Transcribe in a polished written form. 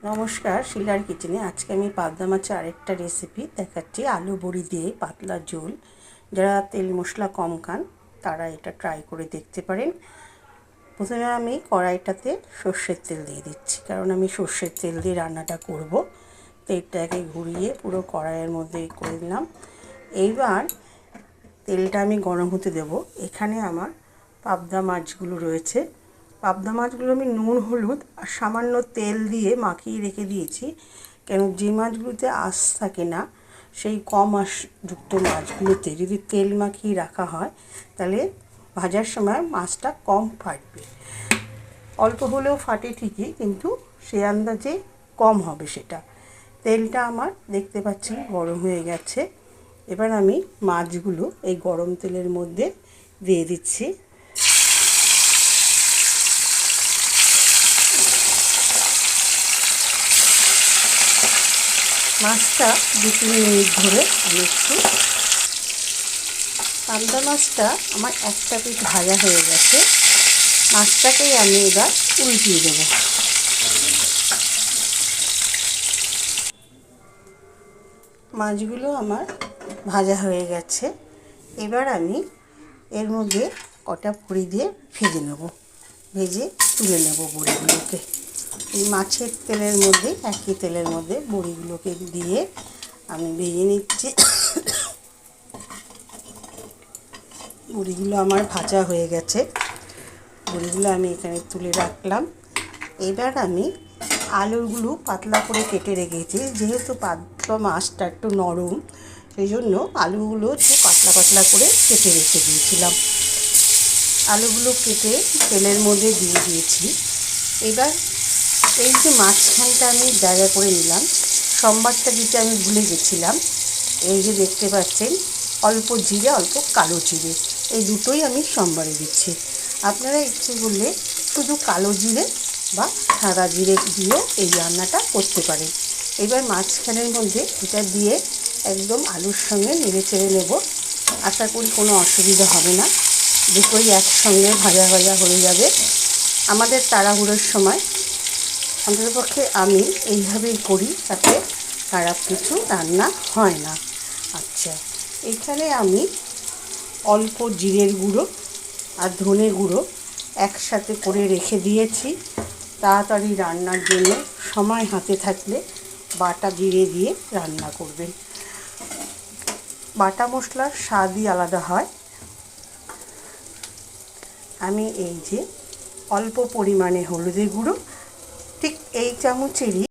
নমস্কার, শিলার কিচেনে আজকে আমি পাবদা মাছের আরেকটা রেসিপি দেখাচ্ছি। আলু বড়ি দিয়ে পাতলা ঝোল। যারা তেল মশলা কম খান তারা এটা ট্রাই করে দেখতে পারেন। প্রথমে আমি কড়াইটাতে সর্ষের তেল দিয়ে দিচ্ছি, কারণ আমি সর্ষের তেল দিয়ে রান্নাটা করব। তেলটাকে ঘুরিয়ে পুরো কড়াইয়ের মধ্যে করে দিলাম। এইবার তেলটা আমি গরম হতে দেব। এখানে আমার পাবদা মাছগুলো রয়েছে। পাবদা মাছগুলো আমি নুন হলুদ আর সামান্য তেল দিয়ে মাখিয়ে রেখে দিয়েছি, কেন যে মাছগুলোতে আঁশ থাকে না, সেই কম আঁশযুক্ত মাছগুলোতে যদি তেল মাখিয়ে রাখা হয় তাহলে ভাজার সময় মাছটা কম ফাটবে। অল্প হলেও ফাটে ঠিকই, কিন্তু সে আন্দাজে কম হবে সেটা। তেলটা আমার দেখতে পাচ্ছি গরম হয়ে গেছে। এবার আমি মাছগুলো এই গরম তেলের মধ্যে দিয়ে দিচ্ছি। মাছটা 2-3 মিনিট ধরে আমি একটু, পাবদা মাছটা আমার একটা পিঠ ভাজা হয়ে গেছে। মাছটাকেই আমি এবার উল্টিয়ে দেবো। মাছগুলো আমার ভাজা হয়ে গেছে। এবার আমি এর মধ্যে কটা বড়ি দিয়ে ভেজে নেব, ভেজে তুলে নেব বড়িগুলোকে। এই মাছের তেলের মধ্যে, একই তেলের মধ্যে বড়িগুলোকে দিয়ে আমি ভেজে নিচ্ছি। বড়িগুলো আমার ভাজা হয়ে গেছে। বড়িগুলো আমি এখানে তুলে রাখলাম। এবার আমি আলুগুলো পাতলা করে কেটে রেখেছি। যেহেতু পাতলা মাছটা একটু নরম, সেই জন্য আলুগুলো একটু পাতলা পাতলা করে কেটে রেখে দিয়েছিলাম। আলুগুলো কেটে তেলের মধ্যে দিয়ে দিয়েছি। এবার এই যে মাঝখানটা আমি জায়গা করে নিলাম, সম্বারটা দিতে আমি ভুলে গেছিলাম। এই যে দেখতে পাচ্ছেন, অল্প জিরে অল্প কালো জিরে, এই দুটোই আমি সম্বারে দিচ্ছি। আপনারা ইচ্ছে করলে শুধু কালো জিরে বা সাদা জিরে দিয়েও এই রান্নাটা করতে পারেন। এবার মাঝখানের মধ্যে এটা দিয়ে একদম আলুর সঙ্গে নেড়ে চেড়ে নেব। আশা করি কোনো অসুবিধা হবে না, দুটোই একসঙ্গে ভাজা ভাজা হয়ে যাবে। আমাদের তাড়াহুড়োর সময় অন্ততপক্ষে আমি এইভাবেই করি, তাতে খারাপ কিছু রান্না হয় না। আচ্ছা, এখানে আমি অল্প জিরের গুঁড়ো আর ধনে গুঁড়ো একসাথে করে রেখে দিয়েছি। তাড়াতাড়ি রান্নার জন্য সময় হাতে থাকলে বাটা জিরে দিয়ে রান্না করবেন। বাটা মশলার স্বাদই আলাদা হয়। আমি এই যে অল্প পরিমাণে হলুদের গুঁড়ো, ঠিক এই চামচেরই